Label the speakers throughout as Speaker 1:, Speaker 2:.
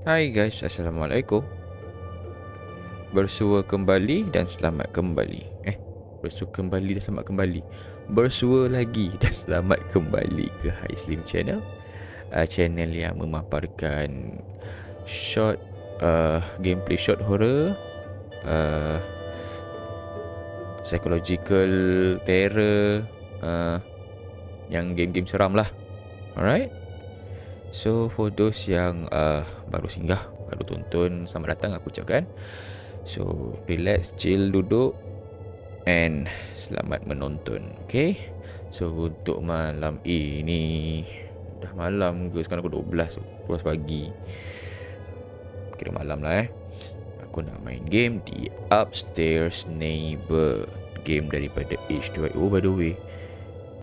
Speaker 1: Hai guys, Assalamualaikum. Bersua kembali dan selamat kembali. Bersua kembali dan selamat kembali. Bersua lagi dan selamat kembali ke High Slim Channel. Channel yang memaparkan short gameplay short horror, psychological terror, yang game-game seram lah. Alright. So for those yang baru singgah, baru tonton, selamat datang aku ucapkan. So relax, chill, duduk and selamat menonton. Okay. So untuk malam ini, dah malam ke? Sekarang aku 12 pagi. Kira malam lah Aku nak main game The Upstairs Neighbor, game daripada H2O. By the way,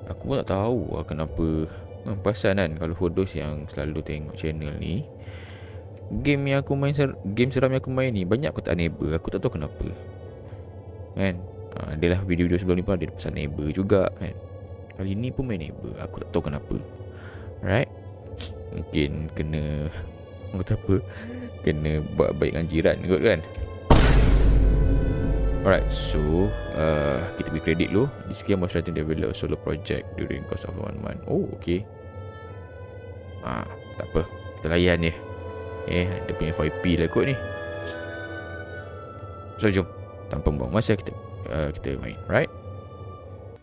Speaker 1: aku pun tak tahu kenapa. Perasan kan, kalau for those yang selalu tengok channel ni, game yang aku main, game seram yang aku main ni, banyak aku tak neighbor. Aku tak tahu kenapa kan. Adalah video-video sebelum ni pun ada pasal neighbor juga kan. Kali ni pun main neighbor, aku tak tahu kenapa. Right. Mungkin kena, kata apa, kena buat baik dengan jiran kot kan. Alright, so kita beri kredit dulu. This game was written to develop a solo project during course of 1 month. Oh, okay. Tak apa, kita layan dia. Dia punya FYP lah kot ni. So jom, tanpa buang masa kita main. Right.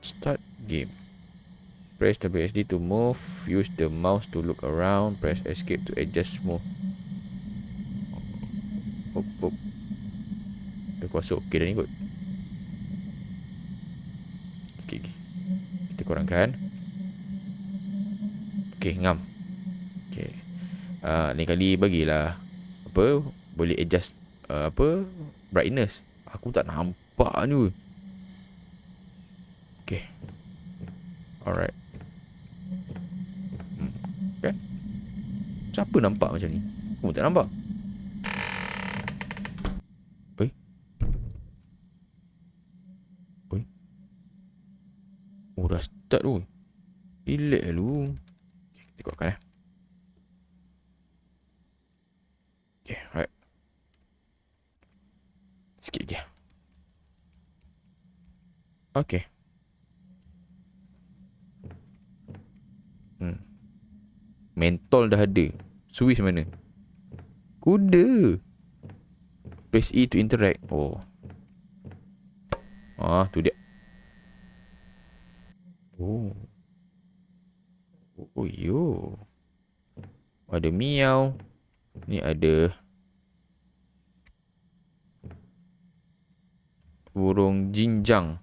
Speaker 1: Start game. Press WSD to move. Use the mouse to look around. Press escape to adjust move. Dah kuasa okey dah ni kot. Sikit lagi. Kita kurangkan. Okey, ngam. Okey. Ni kali bagilah apa, boleh adjust brightness. Aku tak nampak ni. Okey. Alright. Kan? Siapa nampak macam ni? Aku tak nampak. Oh, dah start tu. Relax dulu. Okay, kita kuatkan Okay, right. Sikit lagi. Okay. Mentol dah ada. Switch mana? Kuda. Press E to interact. Oh. Tu dia. Oh yo. Ada miau. Ni ada burung jinjang.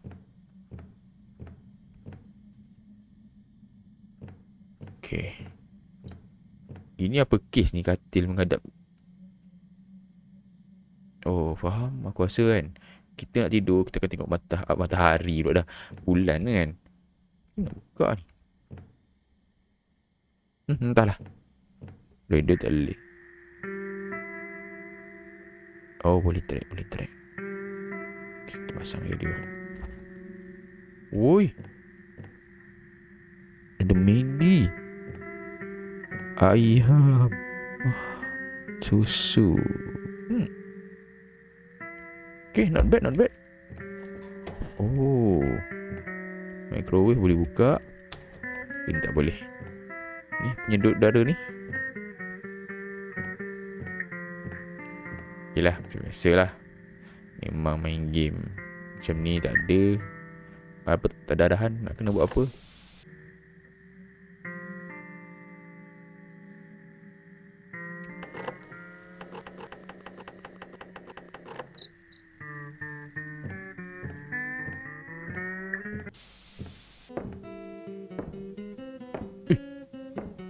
Speaker 1: Okay. Ini apa kes ni, katil menghadap? Oh, faham. Aku rasa kan, kita nak tidur, kita akan tengok matahari pula dah. Bulan kan. Nak buka ni. Entahlah. Radio tak boleh. Oh, boleh track. Okay, kita pasang radio. Woi. Ada Maggi. Ayam. Susu. Okay, not bad. Oh. Microwave boleh buka. Ini tak boleh. Ni penyedut udara ni. Okay lah, macam biasa lah. Memang main game macam ni tak ada apa, tak ada arahan nak kena buat apa.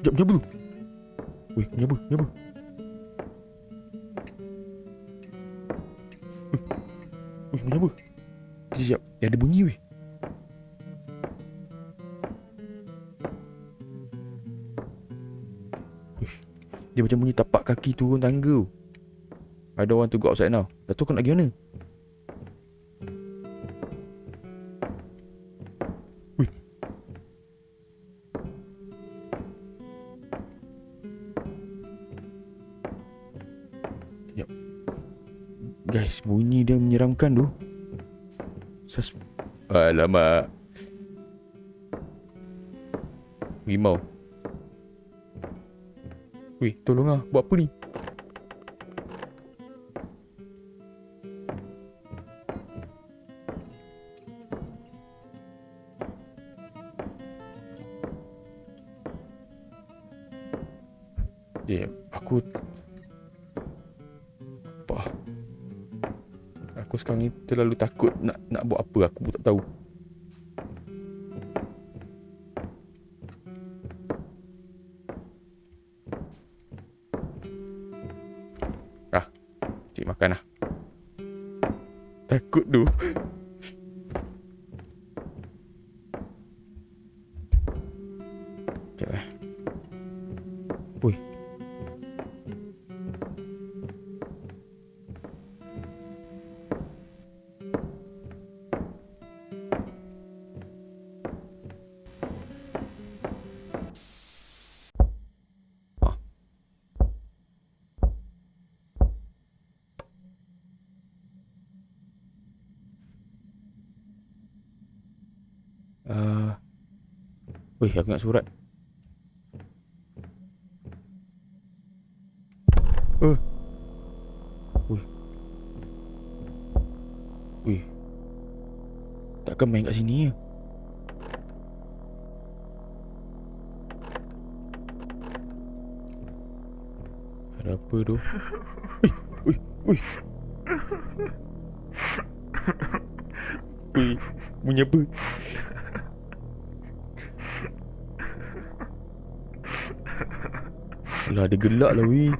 Speaker 1: Jap, nyaba. Weh, nyaba. Nyaba. Sekejap, ada bunyi weh. Dia macam bunyi tapak kaki turun tangga. I don't want to go outside now. Dah tu kau nak pergi mana? Guys, bunyi dia menyeramkan tu. Alamak. Rimau. Weh, tolong lah. Buat apa ni? Aku apa? Aku sekarang ni terlalu takut nak buat apa. Aku pun tak tahu. Cik makan lah. Takut tu. Sekejap Ui. Weh, aku ingat surat. Wih. Wih. Takkan main kat sini ya? Ada apa tu? Wih. Wih. Wih. Bunyi apa? Alah, ada gelak lah weh.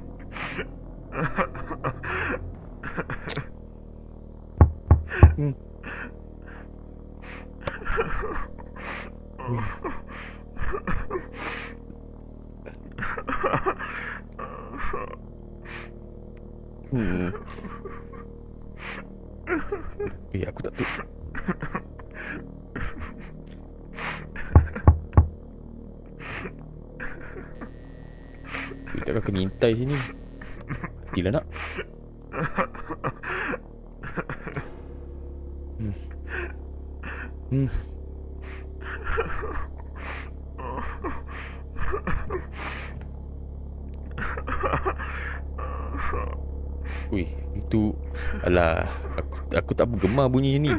Speaker 1: Aku tak tahu. Takkan kena intai sini. Matilah nak. Wih, itu. Alah, aku tak bergemar bunyi ni.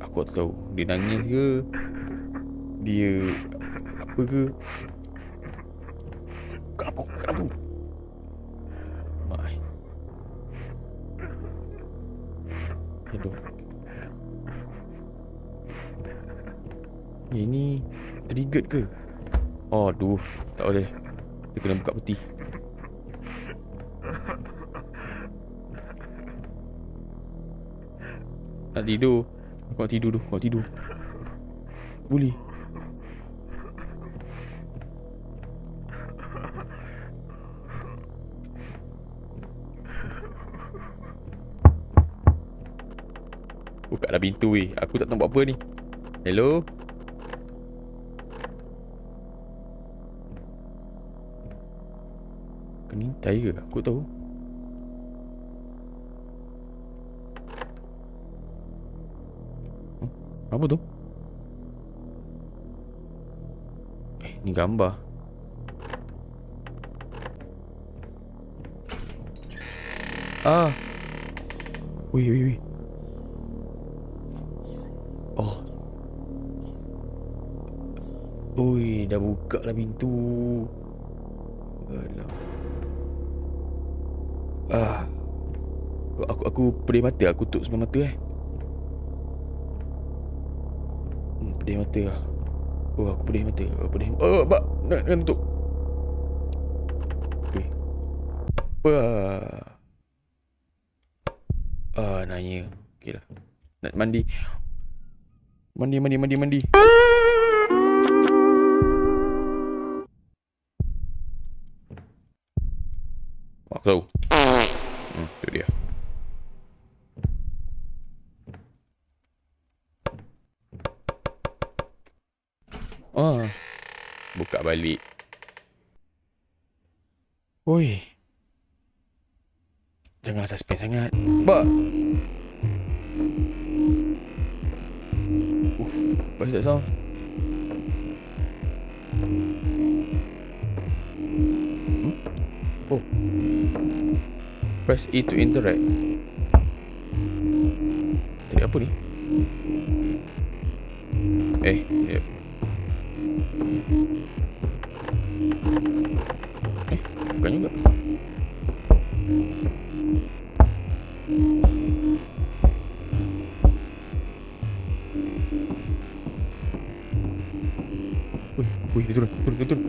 Speaker 1: Aku tak tahu dia nangis ke, dia apa ke. Kenapa? Mai. Aduh. Ini triggered ke? Oh, aduh, tak boleh. Dia kena buka peti. Nak tidur. Aku nak tidur tu. Boleh. Bukalah pintu weh. Aku tak tahu buat apa ni. Hello? Kena intai ke? Aku tahu. Apa tu? Ni gambar. Wih. Oh. Ui, dah buka lah pintu. Alah. Aku pedih mata. Aku tutup semua mata pedih mata lah. Aku pedih mata. Bak, nak tutup. Weh. Nanya. Okey lah. Nak mandi. Mandi. Aku tahu. Itu dia. Buka balik. Oi, janganlah suspense sangat. Ba. What's that sound? Oh. Press E to interact. Tadi apa ni? Yep. Bukan juga. Wih, dia turun.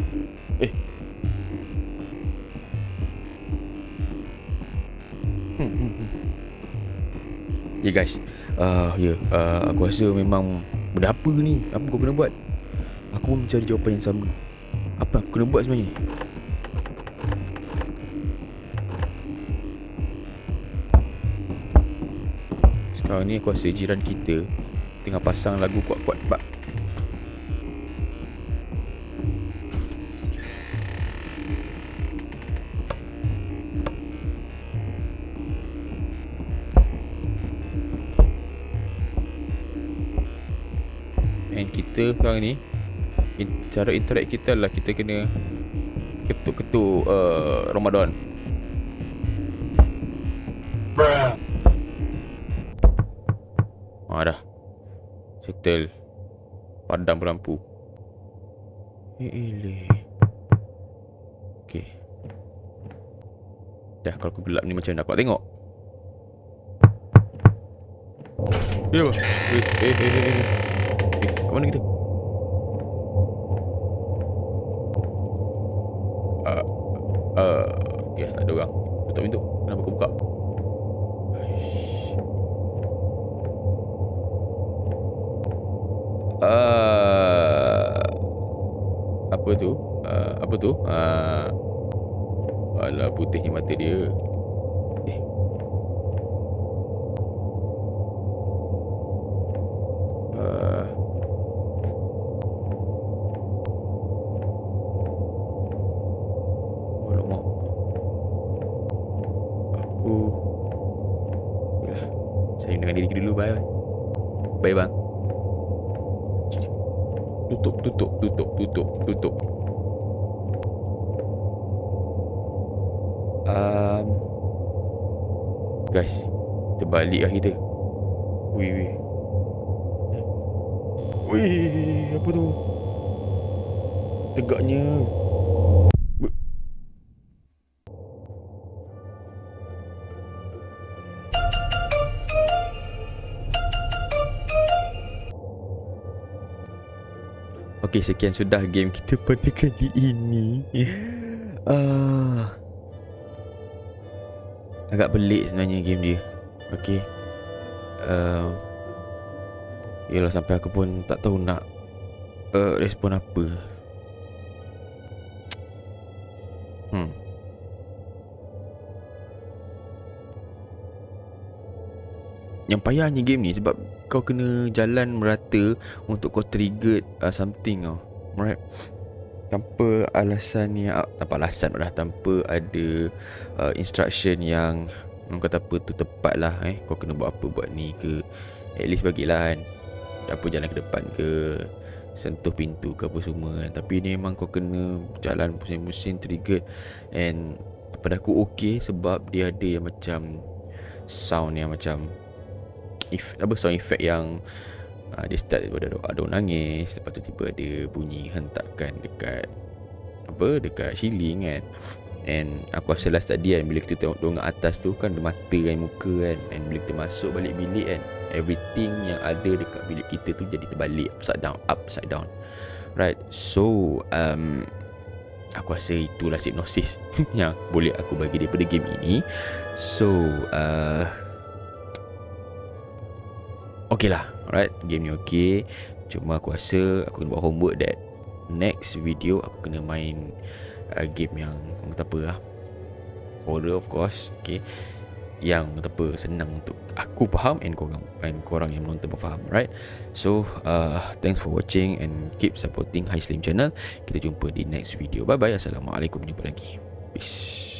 Speaker 1: Ya guys, aku rasa memang benda apa ni? Apa kau kena buat? Aku pun mencari jawapan yang sama. Apa aku kena buat sebenarnya ni? Sekarang ni aku rasa jiran kita tengah pasang lagu kuat-kuat. And kita sekarang ni, cara interact kita adalah kita kena ketuk-ketuk Ramadan. Dah settle. Padam lampu. Okay. Dah, kalau aku gelap ni macam mana aku nak tengok? Ya. Kat mana kita? Okay, tak ada orang. Tutup pintu. Kenapa kau buka? Apa tu? Alah, putihnya mata dia. Alamak. Saya dengan diri dulu. Bye bang. Tutup. Guys, terbalik lah kita. Wih, apa tu? Tegaknya. Okay, sekian sudah game kita pada kali ini. Agak pelik sebenarnya game dia. Okay. Yelah, sampai aku pun tak tahu nak respon apa. Yang payahnya game ni sebab kau kena jalan merata untuk kau trigger something tau. Alright. Tanpa alasan yang tanpa ada instruction yang kata apa tu tepat lah. Kau kena buat apa, buat ni ke, at least bagilah kan apa, jalan ke depan ke, sentuh pintu ke apa semua kan. Tapi ni memang kau kena jalan pusing-pusing trigger. And pada aku okay sebab dia ada yang macam sound yang macam sound effect yang dia start daripada ada orang nangis, lepas tu tiba ada bunyi hentakan dekat ceiling kan. And aku rasa last tadi kan, bila kita tengok dongak atas tu kan, ada mata kan, muka kan. And bila kita masuk balik bilik kan, everything yang ada dekat bilik kita tu jadi terbalik, upside down. Right. So aku rasa itulah hipnosis yang boleh aku bagi daripada game ini. So okay lah. Alright, game ni okay. Cuma aku rasa aku kena buat homework that next video aku kena main game yang kata apa lah, horror of course. Okay, yang kata apa, senang untuk aku faham and korang yang menonton pun faham. Right. So thanks for watching and keep supporting High Slim channel. Kita jumpa di next video. Bye bye. Assalamualaikum. Jumpa lagi. Peace.